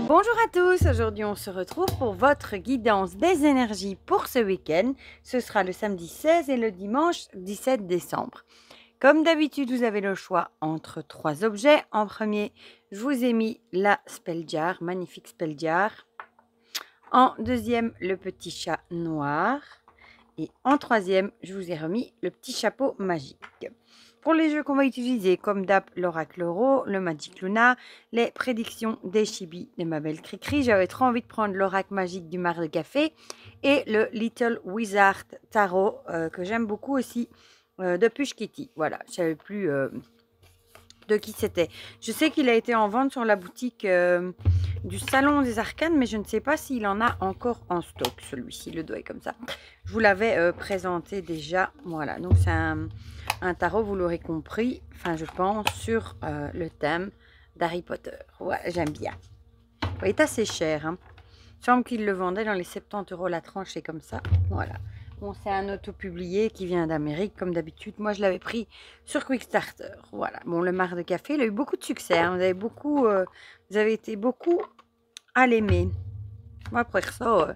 Bonjour à tous, aujourd'hui on se retrouve pour votre guidance des énergies pour ce week-end. Ce sera le samedi 16 et le dimanche 17 décembre. Comme d'habitude, vous avez le choix entre trois objets. En premier, je vous ai mis la spell jar, magnifique spell jar. En deuxième, le petit chat noir. Et en troisième, je vous ai remis le petit chapeau magique. Pour les jeux qu'on va utiliser, comme d'hab, l'oracle euro, le Magic Luna, les prédictions des chibis de ma belle Cricri. J'avais trop envie de prendre l'oracle magique du mar de café et le Little Wizard Tarot que j'aime beaucoup aussi de Push Kitty. Voilà, je ne savais plus de qui c'était. Je sais qu'il a été en vente sur la boutique du Salon des Arcanes, mais je ne sais pas s'il en a encore en stock, celui-ci. Le doigt est comme ça. Je vous l'avais présenté déjà. Voilà, donc c'est un tarot, vous l'aurez compris, enfin je pense, sur le thème d'Harry Potter. Ouais, j'aime bien. Il est assez cher. Hein. Il me semble qu'il le vendait dans les 70 € la tranche, c'est comme ça. Voilà. Bon, c'est un auto-publié qui vient d'Amérique, comme d'habitude. Moi, je l'avais pris sur Quickstarter. Voilà. Bon, le mar de café, il a eu beaucoup de succès. Hein. Vous avez été beaucoup à l'aimer. Moi, après ça,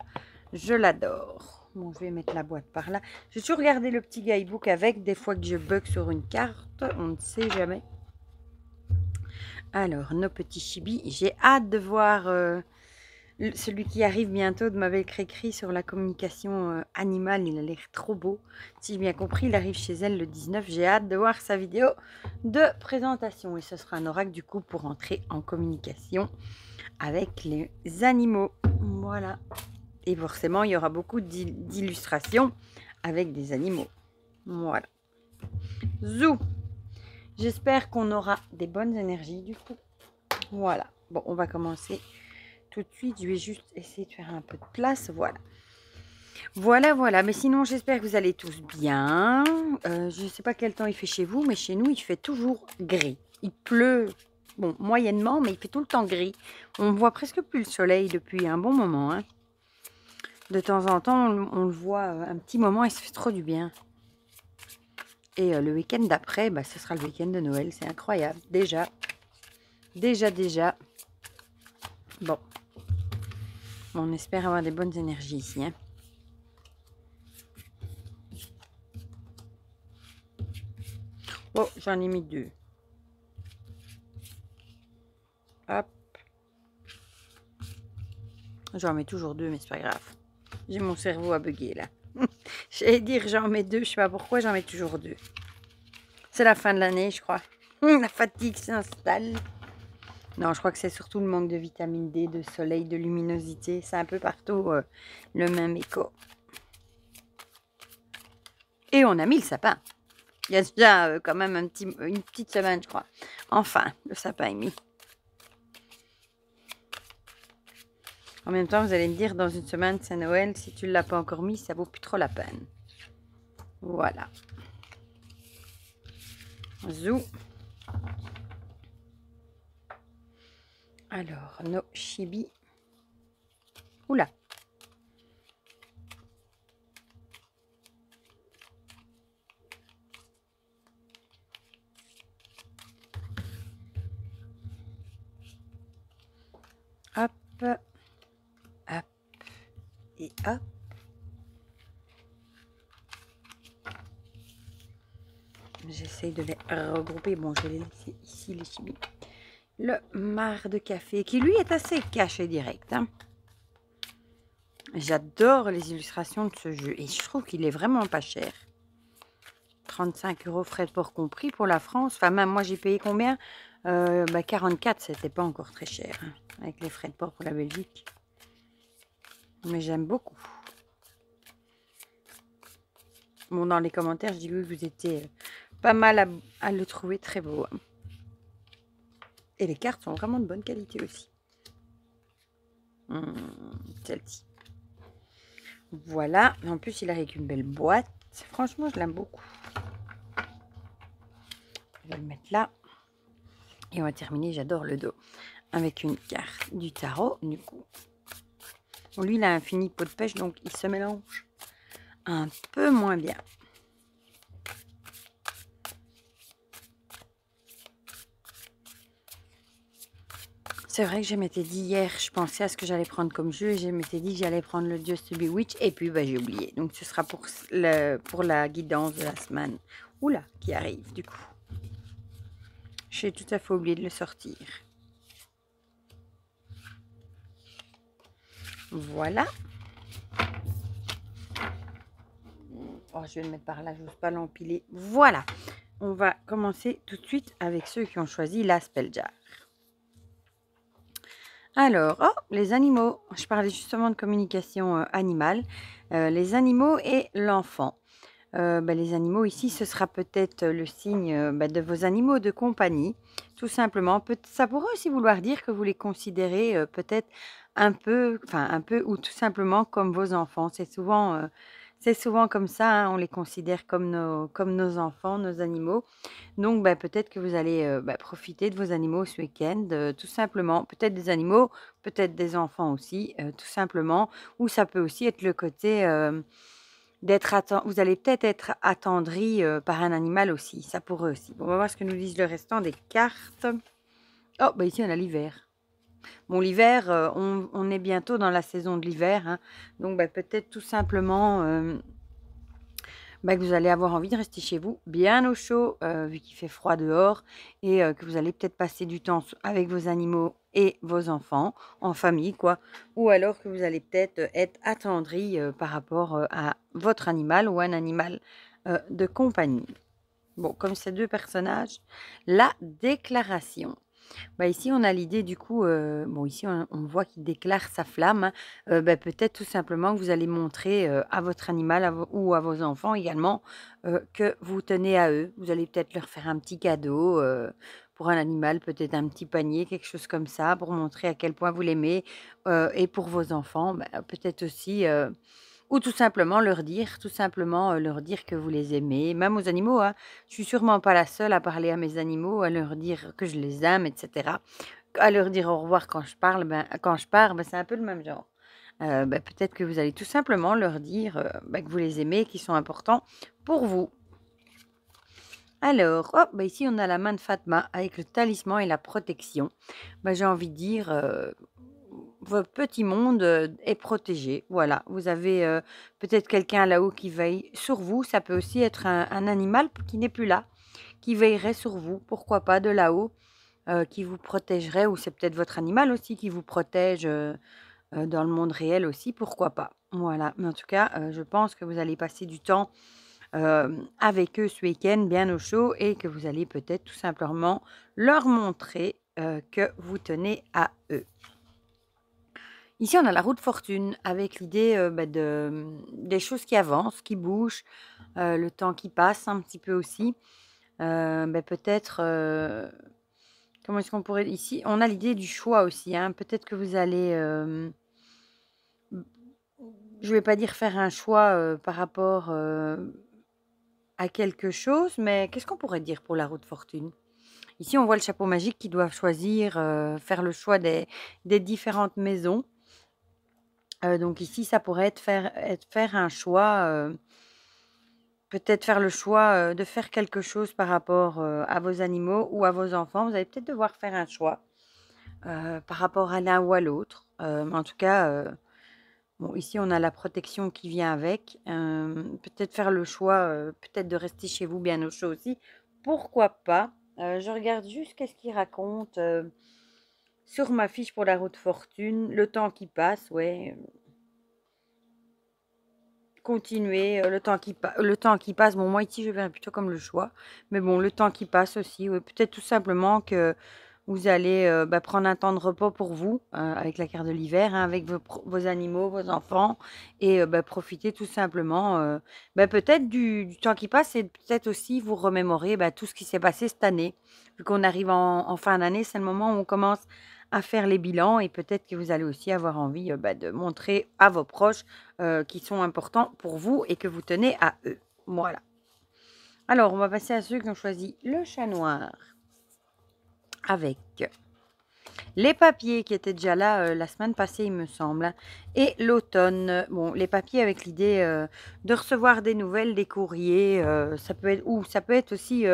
je l'adore. Bon, je vais mettre la boîte par là. J'ai toujours regardé le petit guidebook avec, des fois que je bug sur une carte. On ne sait jamais. Alors, nos petits chibis. J'ai hâte de voir celui qui arrive bientôt de ma belle Cricri sur la communication animale. Il a l'air trop beau. Si j'ai bien compris, il arrive chez elle le 19. J'ai hâte de voir sa vidéo de présentation. Et ce sera un oracle du coup pour entrer en communication avec les animaux. Voilà. Et forcément, il y aura beaucoup d'illustrations avec des animaux. Voilà. Zou. J'espère qu'on aura des bonnes énergies du coup. Voilà. Bon, on va commencer tout de suite. Je vais juste essayer de faire un peu de place. Voilà. Voilà. Mais sinon, j'espère que vous allez tous bien. Je ne sais pas quel temps il fait chez vous, mais chez nous, il fait toujours gris. Il pleut, bon, moyennement, mais il fait tout le temps gris. On ne voit presque plus le soleil depuis un bon moment. Hein. De temps en temps, on le voit un petit moment et ça fait trop du bien. Et le week-end d'après, bah, ce sera le week-end de Noël. C'est incroyable. Déjà. Bon. On espère avoir des bonnes énergies ici. Hein. Oh, j'en ai mis 2. Hop. J'en mets toujours 2, mais c'est pas grave. J'ai mon cerveau à bugger là. J'allais dire j'en mets 2, je sais pas pourquoi j'en mets toujours 2. C'est la fin de l'année, je crois. La fatigue s'installe. Non, je crois que c'est surtout le manque de vitamine D, de soleil, de luminosité. C'est un peu partout le même écho. Et on a mis le sapin. Il y a déjà quand même une petite semaine, je crois. Enfin, le sapin est mis. En même temps, vous allez me dire, dans une semaine, c'est Noël. Si tu ne l'as pas encore mis, ça vaut plus trop la peine. Voilà. Zou. Alors, nos chibis. Oula. Hop. Hop. Et hop. J'essaye de les regrouper. Bon, je vais les laisser ici, les chibis. Le mar de café, qui lui est assez caché direct. Hein. J'adore les illustrations de ce jeu. Et je trouve qu'il est vraiment pas cher. 35 € frais de port compris pour la France. Enfin, même moi, j'ai payé combien 44, c'était pas encore très cher. Hein, avec les frais de port pour la Belgique. Mais j'aime beaucoup. Bon, dans les commentaires, je dis oui, vous étiez pas mal à le trouver très beau. Hein. Et les cartes sont vraiment de bonne qualité aussi. Celle-ci. Voilà. En plus, il arrive avec une belle boîte. Franchement, je l'aime beaucoup. Je vais le mettre là. Et on va terminer, j'adore le dos. Avec une carte du tarot, du coup. Bon, lui, il a un fini pot de pêche, donc il se mélange un peu moins bien. C'est vrai que je m'étais dit hier, je pensais à ce que j'allais prendre comme jeu, et je m'étais dit que j'allais prendre le Just to Be Witch, et puis bah, j'ai oublié. Donc ce sera pour la guidance de la semaine. Oula, qui arrive du coup. J'ai tout à fait oublié de le sortir. Voilà. Oh, je vais le mettre par là, je n'ose pas l'empiler. Voilà. On va commencer tout de suite avec ceux qui ont choisi la spell jar. Alors, oh, les animaux. Je parlais justement de communication animale. Les animaux et l'enfant. Les animaux ici, ce sera peut-être le signe de vos animaux de compagnie, tout simplement. Ça pourrait aussi vouloir dire que vous les considérez peut-être un peu ou tout simplement comme vos enfants. C'est souvent comme ça, hein, on les considère comme nos enfants, nos animaux. Donc, peut-être que vous allez profiter de vos animaux ce week-end, tout simplement. Peut-être des animaux, peut-être des enfants aussi, tout simplement. Ou ça peut aussi être le côté vous allez peut-être être attendri par un animal aussi. Ça pourrait aussi. Bon, on va voir ce que nous disent le restant des cartes. Oh, ici on a l'hiver. Bon, l'hiver, on est bientôt dans la saison de l'hiver. Hein. Donc, peut-être tout simplement que vous allez avoir envie de rester chez vous, bien au chaud, vu qu'il fait froid dehors, et que vous allez peut-être passer du temps avec vos animaux et vos enfants, en famille, quoi. Ou alors que vous allez peut-être être attendri par rapport à votre animal ou un animal de compagnie. Bon, comme ces deux personnages, la déclaration. Ici, on a l'idée du coup, ici on voit qu'il déclare sa flamme, hein. Peut-être tout simplement que vous allez montrer à votre animal ou à vos enfants également que vous tenez à eux. Vous allez peut-être leur faire un petit cadeau pour un animal, peut-être un petit panier, quelque chose comme ça, pour montrer à quel point vous l'aimez. Et pour vos enfants, peut-être aussi ou tout simplement leur dire que vous les aimez, même aux animaux, hein. Je suis sûrement pas la seule à parler à mes animaux, à leur dire que je les aime, et cetera. À leur dire au revoir quand je parle, quand je pars, c'est un peu le même genre. Peut-être que vous allez tout simplement leur dire que vous les aimez, qu'ils sont importants pour vous. Alors, ici on a la main de Fatma avec le talisman et la protection. J'ai envie de dire, votre petit monde est protégé. Voilà, vous avez peut-être quelqu'un là-haut qui veille sur vous. Ça peut aussi être un animal qui n'est plus là, qui veillerait sur vous. Pourquoi pas de là-haut, qui vous protégerait, ou c'est peut-être votre animal aussi qui vous protège dans le monde réel aussi. Pourquoi pas. Voilà, mais en tout cas, je pense que vous allez passer du temps avec eux ce week-end, bien au chaud, et que vous allez peut-être tout simplement leur montrer que vous tenez à eux. Ici, on a la roue de fortune avec l'idée des choses qui avancent, qui bougent, le temps qui passe un petit peu aussi. Peut-être, comment est-ce qu'on pourrait... Ici, on a l'idée du choix aussi. Hein. Peut-être que vous allez, je ne vais pas dire faire un choix par rapport à quelque chose, mais qu'est-ce qu'on pourrait dire pour la roue de fortune? Ici, on voit le chapeau magique qui doit choisir, faire le choix des différentes maisons. Donc ici, ça pourrait être faire un choix, peut-être faire le choix de faire quelque chose par rapport à vos animaux ou à vos enfants. Vous allez peut-être devoir faire un choix par rapport à l'un ou à l'autre. En tout cas, ici, on a la protection qui vient avec. Peut-être faire le choix, peut-être de rester chez vous bien au chaud aussi. Pourquoi pas? Je regarde juste qu'est-ce qu'il raconte sur ma fiche pour la roue de fortune. Le temps qui passe, ouais. Continuer le temps qui passe. Bon, moi ici, je verrais plutôt comme le choix. Mais bon, le temps qui passe aussi. Ouais. Peut-être tout simplement que vous allez prendre un temps de repos pour vous, avec la carte de l'hiver, hein, avec vos animaux, vos enfants, et profiter tout simplement peut-être du temps qui passe, et peut-être aussi vous remémorer tout ce qui s'est passé cette année. Vu qu'on arrive en fin d'année, c'est le moment où on commence à faire les bilans, et peut-être que vous allez aussi avoir envie de montrer à vos proches qui sont importants pour vous et que vous tenez à eux. Voilà. Alors, on va passer à ceux qui ont choisi le chat noir avec les papiers qui étaient déjà là la semaine passée, il me semble, hein, et l'automne. Bon, les papiers avec l'idée de recevoir des nouvelles, des courriers, ça peut être aussi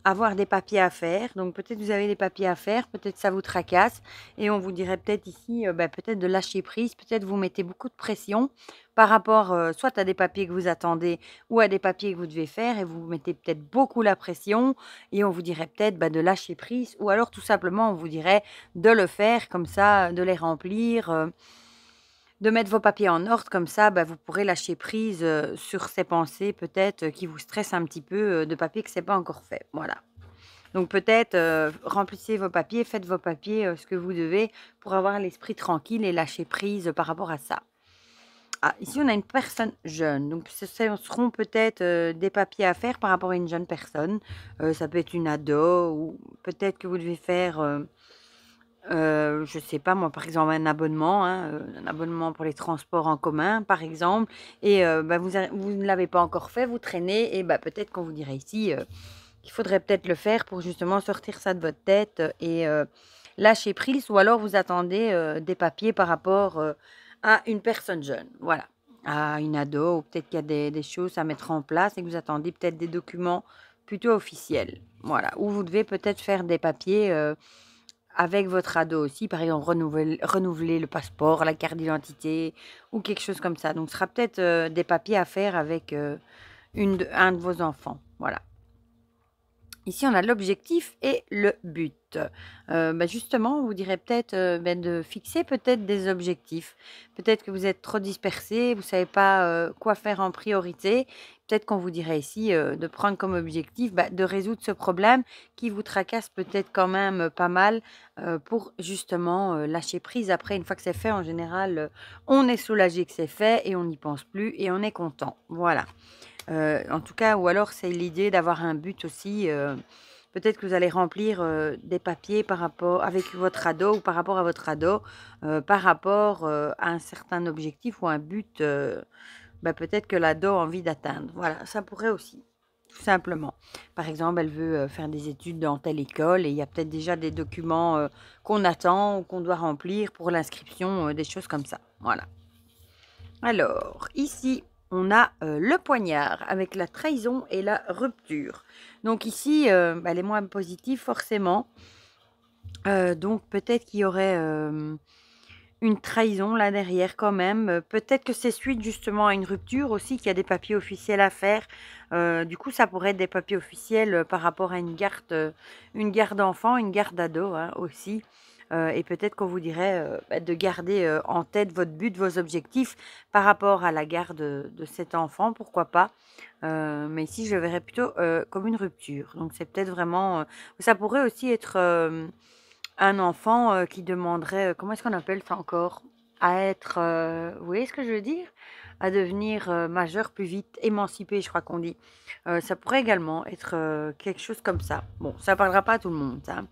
avoir des papiers à faire. Donc peut-être vous avez des papiers à faire, peut-être ça vous tracasse et on vous dirait peut-être ici, peut-être de lâcher prise, peut-être vous mettez beaucoup de pression par rapport, soit à des papiers que vous attendez ou à des papiers que vous devez faire et vous mettez peut-être beaucoup la pression et on vous dirait peut-être, de lâcher prise ou alors tout simplement on vous dirait de le faire comme ça, de les remplir, de mettre vos papiers en ordre comme ça, vous pourrez lâcher prise, sur ces pensées peut-être, qui vous stressent un petit peu, de papier que c'est pas encore fait. Voilà. Donc peut-être, remplissez vos papiers, faites vos papiers, ce que vous devez pour avoir l'esprit tranquille et lâcher prise, par rapport à ça. Ah, ici on a une personne jeune, donc ce seront peut-être, des papiers à faire par rapport à une jeune personne. Ça peut être une ado ou peut-être que vous devez faire, je sais pas moi, par exemple un abonnement pour les transports en commun, par exemple et vous ne l'avez pas encore fait, vous traînez et peut-être qu'on vous dirait ici, qu'il faudrait peut-être le faire pour justement sortir ça de votre tête, et lâcher prise ou alors vous attendez, des papiers par rapport, à une personne jeune, voilà, à une ado ou peut-être qu'il y a des choses à mettre en place et que vous attendez peut-être des documents plutôt officiels, voilà. Ou vous devez peut-être faire des papiers, avec votre ado aussi, par exemple renouveler le passeport, la carte d'identité ou quelque chose comme ça. Donc ce sera peut-être, des papiers à faire avec, un de vos enfants, voilà. Ici, on a l'objectif et le but. Justement, on vous dirait peut-être, de fixer peut-être des objectifs. Peut-être que vous êtes trop dispersé, vous ne savez pas, quoi faire en priorité. Peut-être qu'on vous dirait ici, de prendre comme objectif, de résoudre ce problème qui vous tracasse peut-être quand même, pas mal, pour justement, lâcher prise. Après, une fois que c'est fait, en général, on est soulagé que c'est fait et on n'y pense plus et on est content. Voilà. En tout cas ou alors c'est l'idée d'avoir un but aussi, peut-être que vous allez remplir, des papiers par rapport avec votre ado ou par rapport à votre ado, par rapport, à un certain objectif ou un but, peut-être que l'ado a envie d'atteindre. Voilà, ça pourrait aussi, tout simplement. Par exemple, elle veut, faire des études dans telle école et il y a peut-être déjà des documents, qu'on attend ou qu'on doit remplir pour l'inscription, des choses comme ça. Voilà. Alors, ici, on a, le poignard avec la trahison et la rupture. Donc ici, elle est moins positive forcément. Donc peut-être qu'il y aurait, une trahison là derrière quand même. Peut-être que c'est suite justement à une rupture aussi, qu'il y a des papiers officiels à faire. Du coup, ça pourrait être des papiers officiels, par rapport à une garde d'enfant, une garde d'ado, hein, aussi. Et peut-être qu'on vous dirait, de garder, en tête votre but, vos objectifs par rapport à la garde, de cet enfant, pourquoi pas. Mais ici, je le verrais plutôt, comme une rupture. Donc c'est peut-être vraiment, ça pourrait aussi être, un enfant, qui demanderait, comment est-ce qu'on appelle ça encore? À être, vous voyez ce que je veux dire? À devenir, majeur plus vite, émancipé, je crois qu'on dit. Ça pourrait également être, quelque chose comme ça. Bon, ça parlera pas à tout le monde, ça.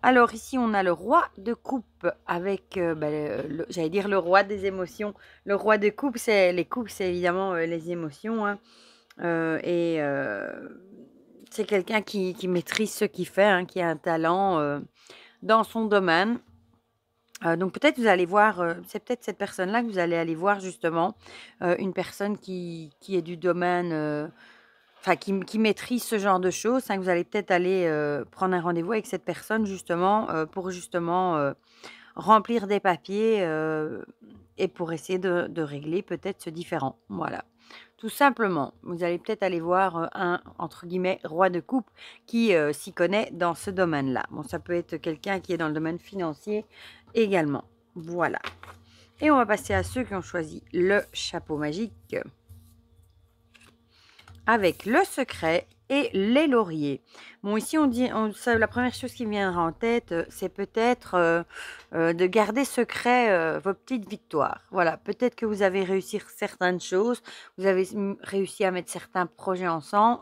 Alors ici, on a le roi de coupe avec, j'allais dire le roi des émotions. Le roi de coupe, c'est les coupes, c'est évidemment, les émotions, hein, et c'est quelqu'un qui maîtrise ce qu'il fait, hein, qui a un talent, dans son domaine. Donc peut-être vous allez voir, c'est peut-être cette personne-là que vous allez aller voir justement, une personne qui est du domaine, enfin qui maîtrise ce genre de choses, hein, que vous allez peut-être aller, prendre un rendez-vous avec cette personne justement, pour justement, remplir des papiers, et pour essayer de régler peut-être ce différend. Voilà. Tout simplement, vous allez peut-être aller voir, un entre guillemets «roi de coupe» qui, s'y connaît dans ce domaine-là. Bon, ça peut être quelqu'un qui est dans le domaine financier également. Voilà et on va passer à ceux qui ont choisi le chapeau magique avec le secret et les lauriers. Bon, ici, la première chose qui me viendra en tête, c'est peut-être, de garder secret, vos petites victoires. Voilà, peut-être que vous avez réussi certaines choses, vous avez réussi à mettre certains projets ensemble,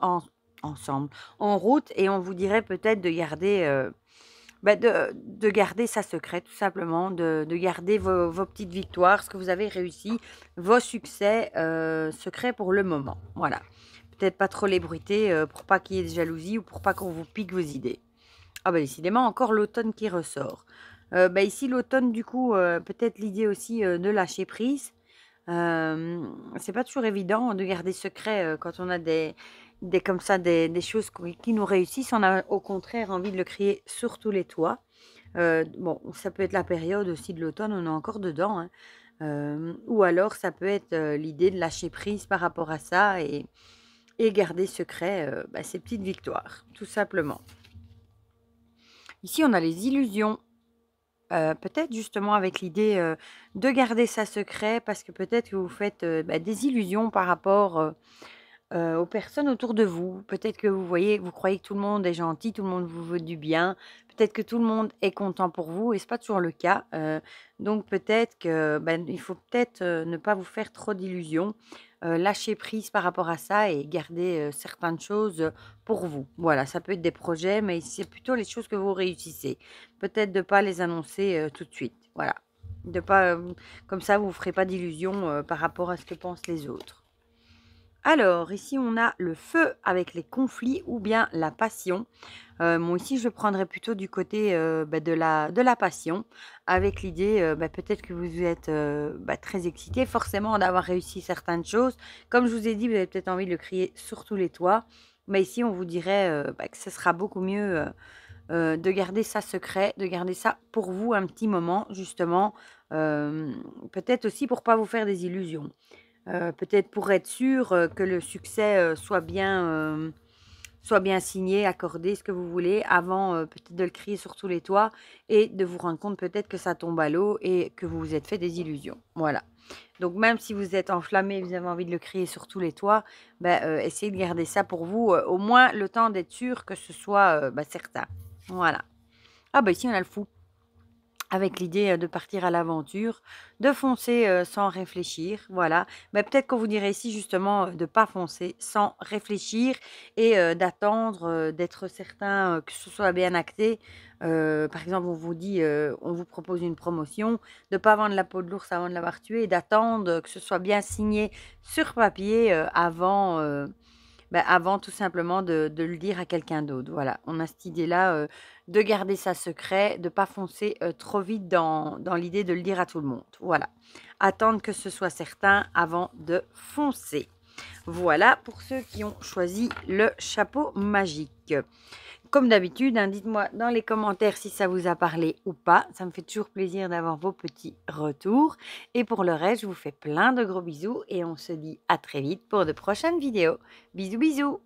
en route et on vous dirait peut-être de garder, de garder ça secret tout simplement, de garder vos petites victoires, ce que vous avez réussi, vos succès, secrets pour le moment. Voilà. Peut-être pas trop l'ébruiter, pour pas qu'il y ait de jalousie ou pour pas qu'on vous pique vos idées. Ah décidément encore l'automne qui ressort. Ici l'automne du coup, peut-être l'idée aussi, de lâcher prise. C'est pas toujours évident de garder secret, quand on a comme ça, des choses qui nous réussissent, on a au contraire envie de le crier sur tous les toits. Bon, ça peut être la période aussi de l'automne, on est encore dedans, hein. Ou alors ça peut être, l'idée de lâcher prise par rapport à ça et garder secret, ces petites victoires, tout simplement. Ici, on a les illusions. Peut-être justement avec l'idée, de garder ça secret parce que peut-être que vous faites, des illusions par rapport, aux personnes autour de vous. Peut-être que vous croyez que tout le monde est gentil, tout le monde vous veut du bien. Peut-être que tout le monde est content pour vous et c'est pas toujours le cas. Donc peut-être que, il faut peut-être, ne pas vous faire trop d'illusions, lâcher prise par rapport à ça et garder, certaines choses, pour vous. Voilà, ça peut être des projets, mais c'est plutôt les choses que vous réussissez. Peut-être de pas les annoncer, tout de suite. Voilà. De pas, comme ça vous ne ferez pas d'illusions, par rapport à ce que pensent les autres. Alors, ici, on a le feu avec les conflits ou bien la passion. Moi ici, je le prendrais plutôt du côté, de la passion avec l'idée, peut-être que vous êtes, très excité forcément d'avoir réussi certaines choses. Comme je vous ai dit, vous avez peut-être envie de le crier sur tous les toits, mais ici, on vous dirait, que ce sera beaucoup mieux, de garder ça secret, de garder ça pour vous un petit moment justement, peut-être aussi pour pas vous faire des illusions. Peut-être pour être sûr, que le succès, soit bien signé, accordé, ce que vous voulez, avant, peut-être de le crier sur tous les toits et de vous rendre compte peut-être que ça tombe à l'eau et que vous vous êtes fait des illusions. Voilà. Donc même si vous êtes enflammé, vous avez envie de le crier sur tous les toits, essayez de garder ça pour vous, au moins le temps d'être sûr que ce soit, certain. Voilà. Ah ici on a le fou. Avec l'idée, de partir à l'aventure, de foncer, sans réfléchir, voilà. Mais peut-être qu'on vous dirait ici justement, de pas foncer sans réfléchir et d'attendre, d'être certain, que ce soit bien acté. Par exemple, on vous dit, on vous propose une promotion, de pas vendre la peau de l'ours avant de l'avoir tué et d'attendre, que ce soit bien signé sur papier, avant tout simplement de le dire à quelqu'un d'autre. Voilà, on a cette idée-là, de garder ça secret, de pas foncer, trop vite dans l'idée de le dire à tout le monde. Voilà. Attendre que ce soit certain avant de foncer. Voilà pour ceux qui ont choisi le chapeau magique. Comme d'habitude, hein, dites-moi dans les commentaires si ça vous a parlé ou pas. Ça me fait toujours plaisir d'avoir vos petits retours. Et pour le reste, je vous fais plein de gros bisous et on se dit à très vite pour de prochaines vidéos. Bisous bisous!